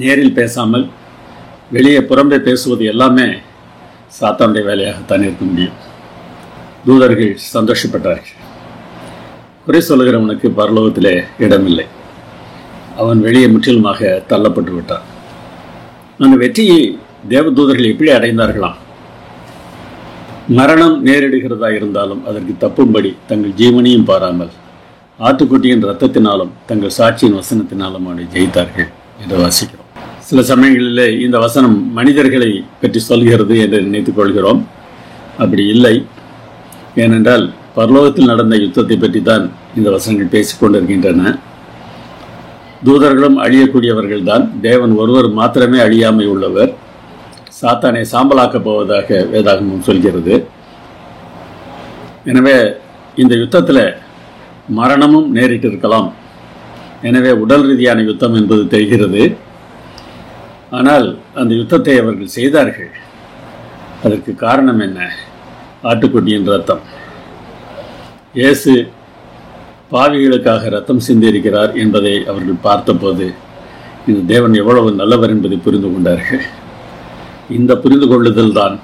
நேரில் பேசாமல் வெளியே புறம்பே பேசுவது எல்லாமே சாத்தானுடைய வேலையாகத்தான் இருக்க முடியும். தூதர்கள் சந்தோஷப்பட்டார்கள். குறை சொல்லுகிறவனுக்கு பரலோகத்திலே இடமில்லை. அவன் வெளியே முற்றிலுமாக தள்ளப்பட்டு விட்டான். அந்த வெற்றியை தேவதூதர்கள் எப்படி அடைந்தார்களாம்? மரணம் நேரிடுகிறதா இருந்தாலும் அதற்கு தப்பும்படி தங்கள் ஜீவனையும் பாராமல் ஆட்டுக்குட்டியின் இரத்தத்தினாலும் தங்கள் சாட்சியின் வசனத்தினாலும் அவனை ஜெயித்தார்கள் என்று வாசிக்கிறோம். சில சமயங்களிலே இந்த வசனம் மனிதர்களை பற்றி சொல்கிறது என்று நினைத்துக் கொள்கிறோம். அப்படி இல்லை. ஏனென்றால் பரலோகத்தில் நடந்த யுத்தத்தை பற்றி தான் இந்த வசனங்கள் பேசிக்கொண்டிருக்கின்றன. தூதர்களும் அழியக்கூடியவர்கள் தான். தேவன் ஒருவர் மாத்திரமே அழியாமை உள்ளவர். சாத்தானை சாம்பலாக்கப் போவதாக வேதாகமம் சொல்கிறது. எனவே இந்த யுத்தத்தில் மரணமும் நேரிட்டிருக்கலாம். எனவே உடல் ரீதியான யுத்தம் என்பது தெரிகிறது. ஆனால் அந்த யுத்தத்தை அவர்கள் செய்தார்கள். அதற்கு காரணம் என்ன? ஆட்டுக்குட்டியின் இரத்தம். இயேசு பாவிகளுக்காக இரத்தம் சிந்தியிருக்கிறார் என்பதை அவர்கள் பார்த்தபோது இந்த தேவன் எவ்வளவு நல்லவர் என்பதை புரிந்து கொண்டார்கள். இந்த புரிந்து கொள்ளுதல் தான்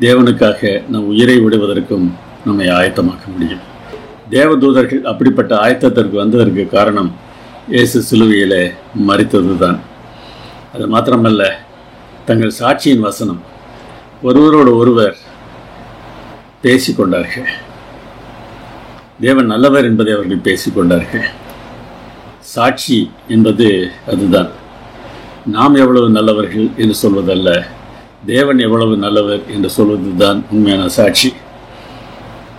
தேவனுக்காக நம் உயிரை விடுவதற்கும் நம்மை ஆயத்தமாக்க முடியும். தேவதூதர்கள் அப்படிப்பட்ட ஆயத்தத்திற்கு வந்ததற்கு காரணம் இயேசு சிலுவையிலே மரித்தது தான். அது மாத்திரமல்ல, தங்கள் சாட்சியின் வசனம் ஒருவரோடு ஒருவர் பேசிக்கொண்டார்கள். தேவன் நல்லவர் என்பதை அவர்கள் பேசிக்கொண்டார்கள். சாட்சி என்பது அதுதான். நாம் எவ்வளவு நல்லவர்கள் என்று சொல்வதல்ல, தேவன் எவ்வளவு நல்லவர் என்று சொல்வது தான் உண்மையான சாட்சி.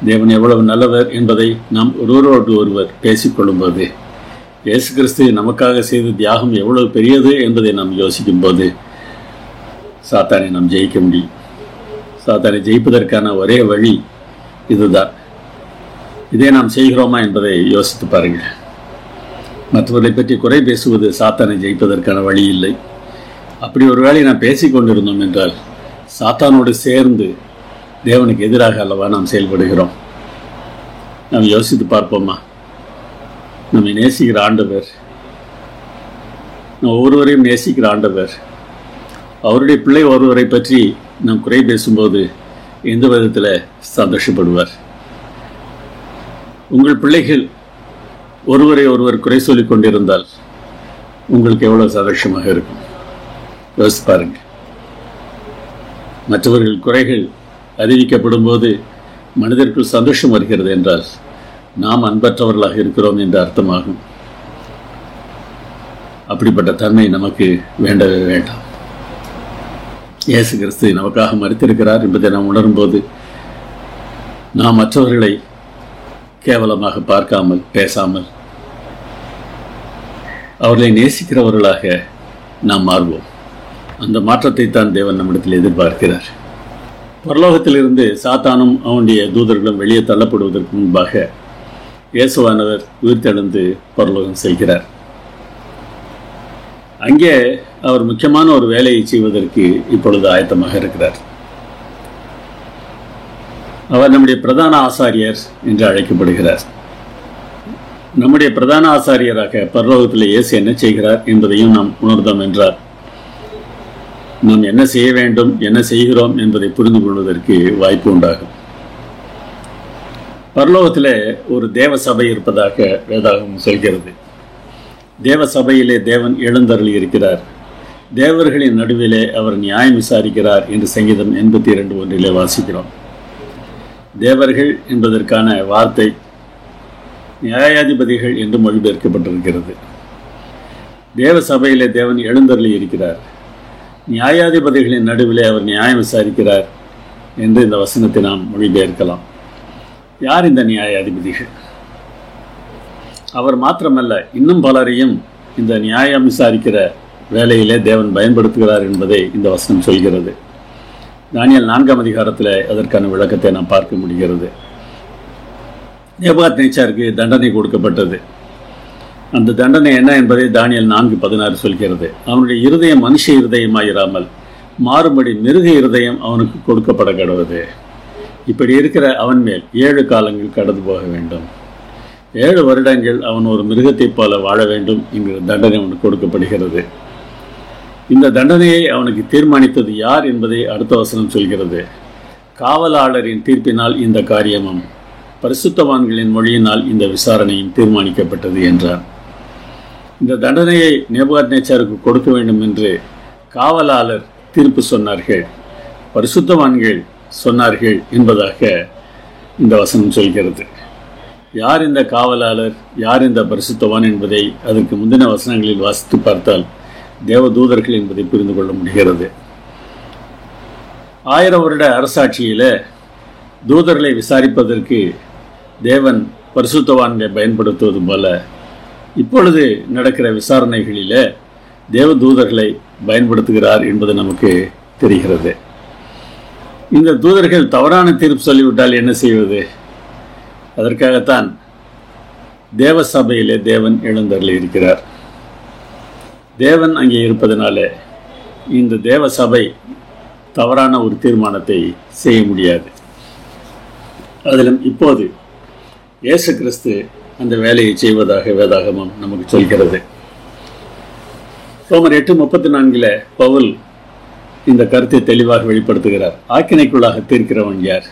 தேவன் எவ்வளவு நல்லவர் என்பதை நாம் ஒருவரோடு ஒருவர் பேசிக்கொள்ளும்போது, இயேசு கிறிஸ்து நமக்காக செய்த தியாகம் எவ்வளவு பெரியது என்பதை நாம் யோசிக்கும் போது சாத்தானை நாம் ஜெயிக்க முடியும். சாத்தானை ஜெயிப்பதற்கான ஒரே வழி இதுதான். இதை நாம் செய்கிறோமா என்பதை யோசித்து பாருங்கள். மற்றவர்களை பற்றி குறை பேசுவது சாத்தானை ஜெயிப்பதற்கான வழி இல்லை. அப்படி ஒரு வேளை நாம் பேசிக்கொண்டிருந்தோம் என்றால் சாத்தானோடு சேர்ந்து தேவனுக்கு எதிராக அல்லவா நாம் செயல்படுகிறோம். நாம் யோசித்து பார்ப்போமா? நம்மை நேசிக்கிற ஆண்டவர், நாம் ஒவ்வொருவரையும் நேசிக்கிற ஆண்டவர், அவருடைய பிள்ளை ஒருவரை பற்றி நாம் குறை பேசும்போது எந்த விதத்தில் சந்தோஷப்படுவார்? உங்கள் பிள்ளைகள் ஒருவரை ஒருவர் குறை சொல்லிக் கொண்டிருந்தால் உங்களுக்கு எவ்வளவு சந்தோஷமாக இருக்கும்? யோசித்து பாருங்கள். மற்றவர்கள் குறைகள் அறிவிக்கப்படும் போது மனிதர்கள் சந்தோஷம் வருகிறது என்றால் நாம் அன்பற்றவர்களாக இருக்கிறோம் என்று அர்த்தமாகும். அப்படிப்பட்ட தன்மை நமக்கு வேண்டவே வேண்டாம். இயேசு கிறிஸ்து நமக்காக மரித்திருக்கிறார் என்பதை நாம் உணரும்போது நாம் மற்றவர்களை கேவலமாக பார்க்காமல், பேசாமல், அவர்களை நேசிக்கிறவர்களாக நாம் மாறுவோம். அந்த மாற்றத்தை தான் தேவன் நம்மிடத்தில் எதிர்பார்க்கிறார். பரலோகத்திலிருந்து சாத்தானும் அவனுடைய தூதர்களும் வெளியே தள்ளப்படுவதற்கு முன்பாக இயேசுவானவர் உயிர்த்தெழுந்து பரலோகம் செய்கிறார். அங்கே அவர் முக்கியமான ஒரு வேலையை செய்வதற்கு இப்பொழுது ஆயத்தமாக இருக்கிறார். அவர் நம்முடைய பிரதான ஆசாரியர் என்று அழைக்கப்படுகிறார். நம்முடைய பிரதான ஆசாரியராக பரலோகத்தில் இயேசு என்ன செய்கிறார் என்பதையும் நாம் உணர்ந்தோம் என்றால் நாம் என்ன செய்ய வேண்டும், என்ன செய்கிறோம் என்பதை புரிந்து கொள்வதற்கு வாய்ப்பு உண்டாகும். பரலோகத்தில் ஒரு தேவ சபை இருப்பதாக வேதாகமம் சொல்கிறது. தேவ சபையிலே தேவன் எழுந்தருளி இருக்கிறார். தேவர்களின் நடுவிலே அவர் நியாயம் விசாரிக்கிறார் என்று சங்கீதம் 82:1 வாசிக்கிறோம். தேவர்கள் என்பதற்கான வார்த்தை நியாயாதிபதிகள் என்று மொழிபெயர்க்கப்பட்டிருக்கிறது. தேவ சபையிலே தேவன் எழுந்தருளி இருக்கிறார். நியாயாதிபதிகளின் நடுவிலே அவர் நியாயம் விசாரிக்கிறார் என்று இந்த வசனத்தை நாம் மொழிபெயர்க்கலாம். யார் இந்த நியாயாதிபதிகள்? அவர் மாத்திரமல்ல, இன்னும் பலரையும் இந்த நியாயம் விசாரிக்கிற வேலையிலே தேவன் பயன்படுத்துகிறார் என்பதை இந்த வசனம் சொல்கிறது. தானியேல் 4ஆம் அதிகாரத்தில் அதற்கான விளக்கத்தை நாம் பார்க்க முடிகிறது. நேபுகாத்நேச்சாருக்கு தண்டனை கொடுக்கப்பட்டது. அந்த தண்டனை என்ன என்பதை தானியேல் 4:16 சொல்கிறது. அவனுடைய இருதயம் மனுஷ இருதயமாயிராமல் மாறுபடி மிருக இருதயம் அவனுக்கு கொடுக்கப்பட கடவுது. இப்படி இருக்கிற அவன் மேல் 7 காலங்கள் கடந்து போக வேண்டும். 7 வருடங்கள் அவன் ஒரு மிருகத்தைப் போல வாழ வேண்டும் என்கிற தண்டனை அவனுக்கு கொடுக்கப்படுகிறது. இந்த தண்டனையை அவனுக்கு தீர்மானித்தது யார் என்பதை அடுத்த வசனம் சொல்கிறது. காவலாளரின் தீர்ப்பினால் இந்த காரியமும் பரிசுத்தவான்களின் மொழியினால் இந்த விசாரணையும் தீர்மானிக்கப்பட்டது என்றார். இந்த தண்டனையை நேபுகாத்நேச்சாருக்கு கொடுக்க வேண்டும் என்று காவலாளர் தீர்ப்பு சொன்னார்கள், பரிசுத்தவான்கள் சொன்னார்கள் என்பதாக இந்த வசனம் சொல்கிறது. யார் இந்த காவலாளர், யார் இந்த பரிசுத்தவான் என்பதை அதற்கு முந்தின வசனங்களில் வாசித்து பார்த்தால் தேவதூதர்கள் என்பதை புரிந்து கொள்ள முடிகிறது. 1000 வருட அரசாட்சியில் தூதர்களை விசாரிப்பதற்கு தேவன் பரிசுத்தவான்களை பயன்படுத்துவது போல இப்பொழுது நடக்கிற விசாரணைகளில் தேவதூதர்களை பயன்படுத்துகிறார் என்பது நமக்கு தெரிகிறது. இந்த தூதர்கள் தவறான தீர்ப்பு சொல்லிவிட்டால் என்ன செய்வது? அதற்காகத்தான் தேவ சபையிலே தேவன் எழுந்தருளி இருக்கிறார். தேவன் அங்கே இருப்பதனால இந்த தேவ சபை தவறான ஒரு தீர்மானத்தை செய்ய முடியாது. அதிலும் இப்போது இயேசு கிறிஸ்து அந்த வேலையை செய்வதாக வேதாகமம் நமக்கு சொல்கிறது. ரோமர் 8:34 பவுல் இந்த கருத்தை தெளிவாக வெளிப்படுத்துகிறார். ஆக்கினைக்குள்ளாக தீர்க்கிறவன் யார்?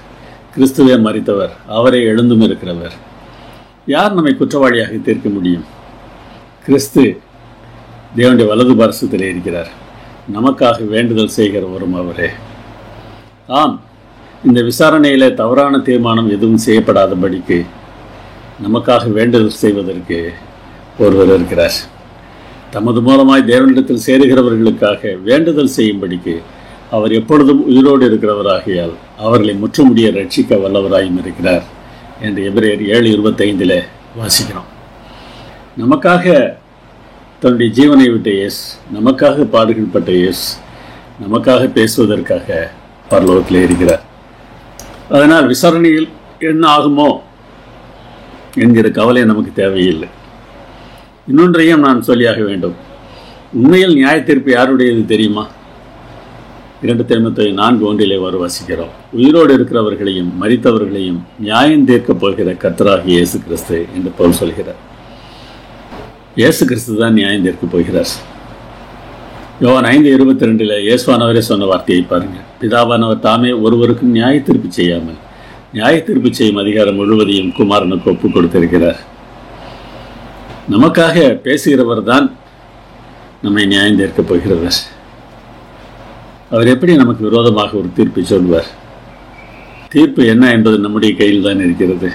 கிறிஸ்துவே மரித்தவர், அவரை எழுந்தும் இருக்கிறவர். யார் நம்மை குற்றவாளியாக தீர்க்க முடியும்? கிறிஸ்து தேவனுடைய வலது பாரசத்திலே இருக்கிறார். நமக்காக வேண்டுதல் செய்கிறவரும் அவரே. ஆம், இந்த விசாரணையிலே தவறான தீர்மானம் எதுவும் செய்யப்படாதபடிக்கு நமக்காக வேண்டுதல் செய்வதற்கு ஒருவர் இருக்கிறார். தமது மூலமாய் தேவனிடத்தில் சேருகிறவர்களுக்காக வேண்டுதல் செய்யும்படிக்கு அவர் எப்பொழுதும் உயிரோடு இருக்கிறவராகியால் அவர்களை முற்றுமுடிய ரட்சிக்க வல்லவராயும் இருக்கிறார் என்று எபிரேயர் 7:25 வாசிக்கிறோம். நமக்காக தன்னுடைய ஜீவனை விட்ட இயேசு, நமக்காக பாடுகள் பட்ட இயேசு, நமக்காக பேசுவதற்காக பரலோகத்தில் இருக்கிறார். அதனால் விசாரணையில் என்ன ஆகுமோ என்கிற கவலை நமக்கு தேவையில்லை. இன்னொன்றையும் நான் சொல்லியாக வேண்டும். உண்மையில் நியாய தீர்ப்பு யாருடையது தெரியுமா? 2 தீமோத்தேயு 4:1 வாசிக்கிறோம். உயிரோடு இருக்கிறவர்களையும் மரித்தவர்களையும் நியாயம் தீர்க்கப் போகிற கர்த்தராகிய இயேசு கிறிஸ்து என்று பவுல் சொல்கிறார். இயேசு கிறிஸ்து தான் நியாயம் தீர்க்கப் போகிறார். யோவான் 5:22 இயேசுவானவரே சொன்ன வார்த்தையை பாருங்கள். பிதாவானவர் தாமே ஒருவருக்கும் நியாய தீர்ப்பு செய்யாமல் நியாய தீர்ப்பு செய்யும் அதிகாரம் முழுவதையும் குமாரனுக்கு ஒப்புக் கொடுத்திருக்கிறார். நமக்காக பேசுகிறவர் தான் நம்மை நியாயம் தீர்க்கப் போகிறவர். அவர் எப்படி நமக்கு விரோதமாக ஒரு தீர்ப்பை சொல்வார்? தீர்ப்பு என்ன என்பது நம்முடைய கையில் தான் இருக்கிறது.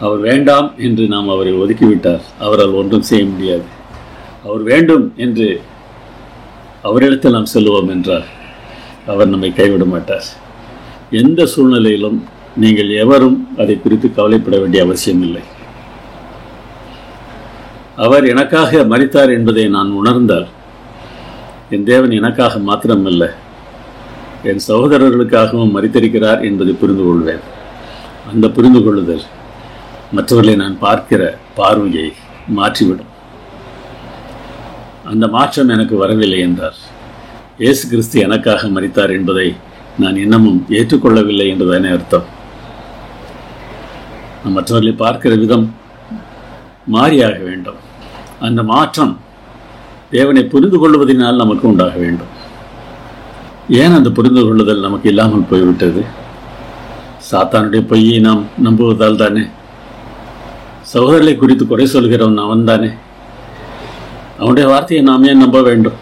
அவர் வேண்டாம் என்று நாம் அவரை ஒதுக்கிவிட்டார், அவரால் ஒன்றும் செய்ய முடியாது. அவர் வேண்டும் என்று அவரிடத்தில் நாம் செல்லுவோம் என்றால் அவர் நம்மை கைவிட மாட்டார். எந்த சூழ்நிலையிலும் நீங்கள் எவரும் அதை குறித்து கவலைப்பட வேண்டிய அவசியம் இல்லை. அவர் எனக்காக மரித்தார் என்பதை நான் உணர்ந்தால் என் தேவன் எனக்காக மாத்திரமல்ல, என் சகோதரர்களுக்காகவும் மரித்திருக்கிறார் என்பதை புரிந்து கொள்வேன். அந்த புரிந்து கொள்ளுதல் மற்றவர்களை நான் பார்க்கிற பார்வையை மாற்றிவிடும். அந்த மாற்றம் எனக்கு வரவில்லை என்றார் இயேசு கிறிஸ்து எனக்காக மரித்தார் என்பதை நான் இன்னமும் ஏற்றுக்கொள்ளவில்லை என்றுதானே அர்த்தம். நாம் மற்றவர்களை பார்க்கிற விதம் மாறியாக வேண்டும். அந்த மாற்றம் தேவனை புரிந்து கொள்வதனால் நமக்கு உண்டாக வேண்டும். ஏன் அந்த புரிந்து கொள்ளுதல் நமக்கு இல்லாமல் போய்விட்டது? சாத்தானுடைய பொய்யை நாம் நம்புவதால் தானே. சகோதரர்களை குறித்து குறை சொல்கிறவன் அவன் தானே. அவனுடைய வார்த்தையை நாம் ஏன் நம்ப வேண்டும்?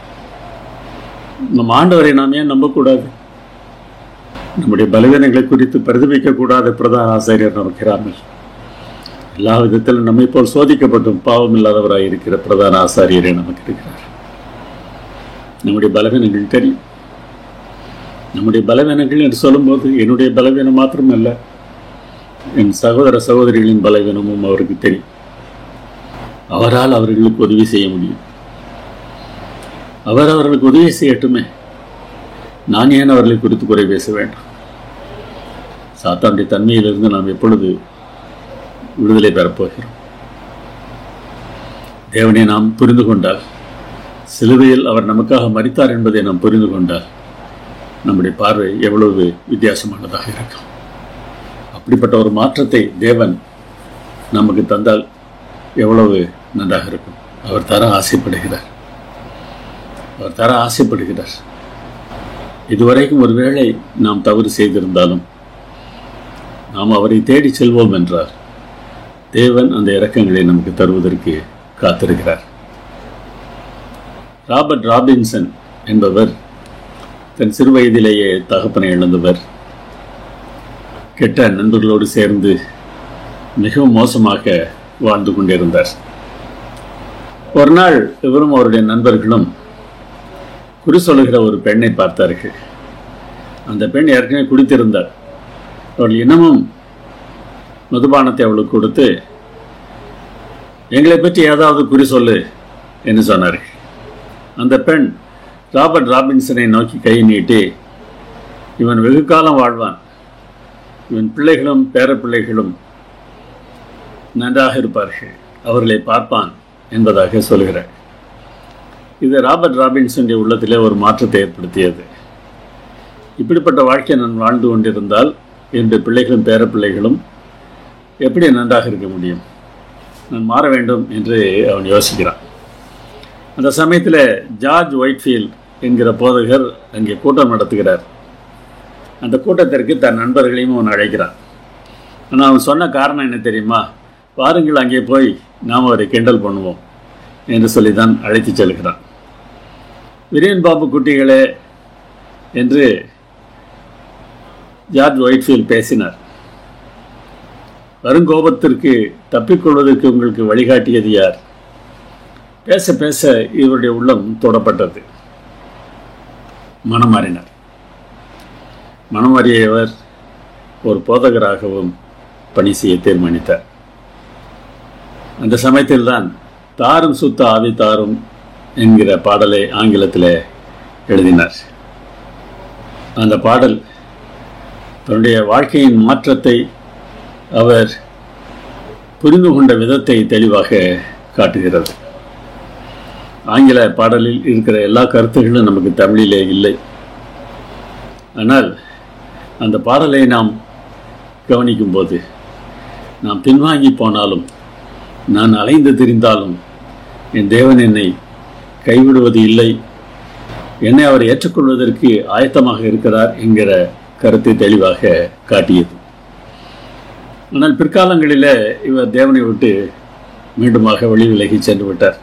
நம் ஆண்டவரை நாம் ஏன் நம்பக்கூடாது? நம்முடைய பலவீனங்களை குறித்து பிரதிபிக்கக்கூடாத பிரதான ஆசிரியர் நமக்கு இராமல் எல்லா விதத்திலும் நம்மை போல் சோதிக்கப்பட்டும் பாவம் இல்லாதவராய் இருக்கிற பிரதான ஆசாரியரே நமக்கு இருக்கிறார். நம்முடைய பலவீனங்கள் தெரியும். நம்முடைய பலவீனங்கள் என்று சொல்லும்போது என்னுடைய பலவீனம் மாத்திரமல்ல, என் சகோதர சகோதரிகளின் பலவீனமும் அவருக்கு தெரியும். அவரால் அவர்களுக்கு உதவி செய்ய முடியும். அவர் அவர்களுக்கு உதவி செய்யட்டுமே. நான் ஏன் அவர்களை குறித்து குறை பேச வேண்டும்? சாத்தானுடைய தன்மையிலிருந்து நாம் எப்பொழுது விடுதலை பெறப்போகிறோம்? தேவனை நாம் புரிந்து கொண்டால், சிலுவையில் அவர் நமக்காக மரித்தார் என்பதை நாம் புரிந்து கொண்டால் நம்முடைய பார்வை எவ்வளவு வித்தியாசமானதாக இருக்கும். அப்படிப்பட்ட ஒரு மாற்றத்தை தேவன் நமக்கு தந்தால் எவ்வளவு நன்றாக இருக்கும். அவர் தர ஆசைப்படுகிறார். அவர் தர ஆசைப்படுகிறார். இதுவரைக்கும் ஒருவேளை நாம் தவறு செய்திருந்தாலும் நாம் அவரை தேடி செல்வோம் என்றார். தேவன் அந்த இரக்கங்களை நமக்கு தருவதற்கு காத்திருக்கிறார். ராபர்ட் ராபின்சன் என்பவர் தன் சிறு வயதிலேயே தகப்பனை இழந்தவர். கெட்ட நண்பர்களோடு சேர்ந்து மிகவும் மோசமாக வாழ்ந்து கொண்டிருந்தார். ஒரு நாள் இவரும் அவருடைய நண்பர்களும் குறி சொல்லுகிற ஒரு பெண்ணை பார்த்தார்கள். அந்த பெண் ஏற்கனவே குடித்திருந்தார். அவர்கள் இன்னமும் மதுபானத்தை அவளுக்கு கொடுத்து, எங்களை பற்றி ஏதாவது குறி சொல்லு என்று சொன்னார்கள். அந்த பெண் ராபர்ட் ராபின்சனை நோக்கி கை நீட்டி, இவன் வெகு காலம் வாழ்வான், இவன் பிள்ளைகளும் பேர பிள்ளைகளும் நன்றாக இருப்பார்கள், அவர்களை பார்ப்பான் என்பதாக சொல்கிறார். இது ராபர்ட் ராபின்சனுடைய உள்ளத்திலே ஒரு மாற்றத்தை ஏற்படுத்தியது. இப்படிப்பட்ட வாழ்க்கை நான் வாழ்ந்து கொண்டிருந்தால் என்னுடைய பிள்ளைகளும் பேர பிள்ளைகளும் எப்படி நன்றாக இருக்க முடியும்? நான் மாற வேண்டும் என்று அவன் யோசிக்கிறான். அந்த சமயத்தில் ஜார்ஜ் ஒயிட்ஃபீல்ட் என்கிற போதகர் அங்கே கூட்டம் நடத்துகிறார். அந்த கூட்டத்திற்கு தன் நண்பர்களையும் அவன் அழைக்கிறான். ஆனால் அவன் சொன்ன காரணம் என்ன தெரியுமா? வாருங்கள் அங்கே போய் நாம் அவரை கிண்டல் பண்ணுவோம் என்று சொல்லி தான் அழைத்து செல்கிறான். விரியன் பாபு குட்டிகளே என்று ஜார்ஜ் ஒயிட்ஃபீல்ட் பேசினார். வருங்கோபத்திற்கு தப்பிக்கொள்வதற்கு உங்களுக்கு வழிகாட்டியது யார்? பேச பேச இவருடைய உள்ளம் தொடப்பட்டது. மனமாறினார். மனமாறியவர் ஒரு போதகராகவும் பணி செய்ய தீர்மானித்தார். அந்த சமயத்தில்தான் தாரும் சுத்த ஆவி தாரும் என்கிற பாடலை ஆங்கிலத்தில் எழுதினார். அந்த பாடல் தன்னுடைய வாழ்க்கையின் மாற்றத்தை அவர் புரிந்து கொண்ட விதத்தை தெளிவாக காட்டுகிறது. ஆங்கில பாடலில் இருக்கிற எல்லா கருத்துகளும் நமக்கு தமிழிலே இல்லை. ஆனால் அந்த பாடலை நாம் கவனிக்கும் போது, நாம் பின்வாங்கி போனாலும், நான் அலைந்து திரிந்தாலும் என் தேவன் என்னை கைவிடுவது இல்லை, என்னை அவர் ஏற்றுக்கொள்வதற்கு ஆயத்தமாக இருக்கிறார் என்கிற கருத்தை தெளிவாக காட்டியது. ஆனால் பிற்காலங்களில் இவர் தேவனை விட்டு மீண்டுமாக வழி விலகி சென்று விட்டார்.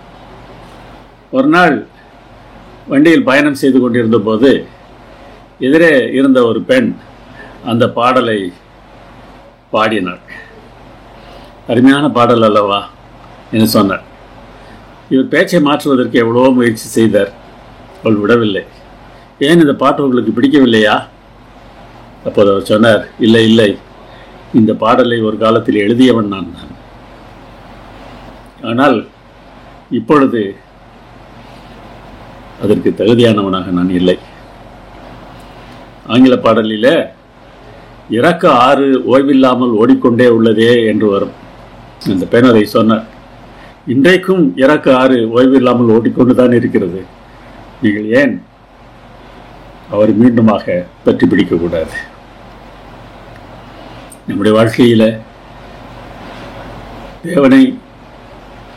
ஒரு நாள் வண்டியில் பயணம் செய்து கொண்டிருந்த போது எதிரே இருந்த ஒரு பெண் அந்த பாடலை பாடினார். அருமையான பாடல் அல்லவா என்று சொன்னார். இவர் பேச்சை மாற்றுவதற்கு எவ்வளவோ முயற்சி செய்தார். அவள் விடவில்லை. ஏன் இந்த பாட்டு உங்களுக்கு பிடிக்கவில்லையா? அப்போது அவர் சொன்னார், இல்லை இல்லை, இந்த பாடலை ஒரு காலத்தில் எழுதியவன் நான் தான். ஆனால் இப்பொழுது அதற்கு தகுதியானவனாக நான் இல்லை. ஆங்கில பாடலில் இறக்க ஆறு ஓய்வில்லாமல் ஓடிக்கொண்டே உள்ளதே என்று வரும். அந்த பெண் அதை சொன்னார். இன்றைக்கும் இறக்க ஆறு ஓய்வில்லாமல் ஓடிக்கொண்டு தான் இருக்கிறது. நீங்கள் ஏன் அவர் மீண்டுமாக பற்றி பிடிக்கக்கூடாது? நம்முடைய வாழ்க்கையில் தேவனை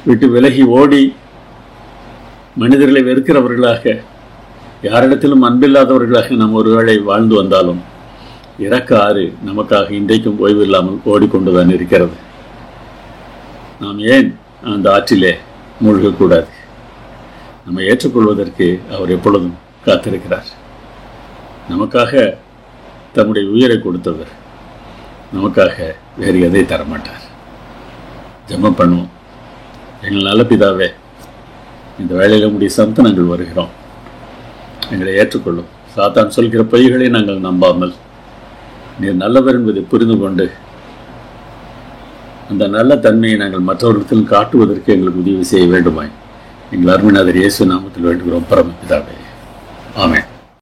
விட்டு விலகி ஓடி மனிதர்களை வெறுக்கிறவர்களாக, யாரிடத்திலும் அன்பில்லாதவர்களாக நாம் ஒருவேளை வாழ்ந்து வந்தாலும் இறக்க ஆறு நமக்காக இன்றைக்கும் ஓய்வில்லாமல் ஓடிக்கொண்டுதான் இருக்கிறது. நாம் ஏன் அந்த ஆற்றிலே மூழ்கக்கூடாது? நம்மை ஏற்றுக்கொள்வதற்கு அவர் எப்பொழுதும் காத்திருக்கிறார். நமக்காக தம்முடைய உயிரை கொடுத்தவர் நமக்காக வேறு எதை தரமாட்டார். ஜெபம் பண்ணுவோம். எங்கள் நல்ல பிதாவே, இந்த வேளையில் உடைய சமத்தை நாங்கள் வருகிறோம். எங்களை ஏற்றுக்கொள்ளும். சாத்தான் சொல்கிற பொய்களை நாங்கள் நம்பாமல் நீர் நல்லவர் என்பதை புரிந்து கொண்டு அந்த நல்ல தன்மையை நாங்கள் மற்றவர்களுக்கு காட்டுவதற்கு எங்களுக்கு உதவி செய்ய வேண்டுமாய் எங்கள் அருமைநாதர் இயேசு நாமத்தில் வேண்டுகிறோம் பரமபிதாவே. ஆமென்.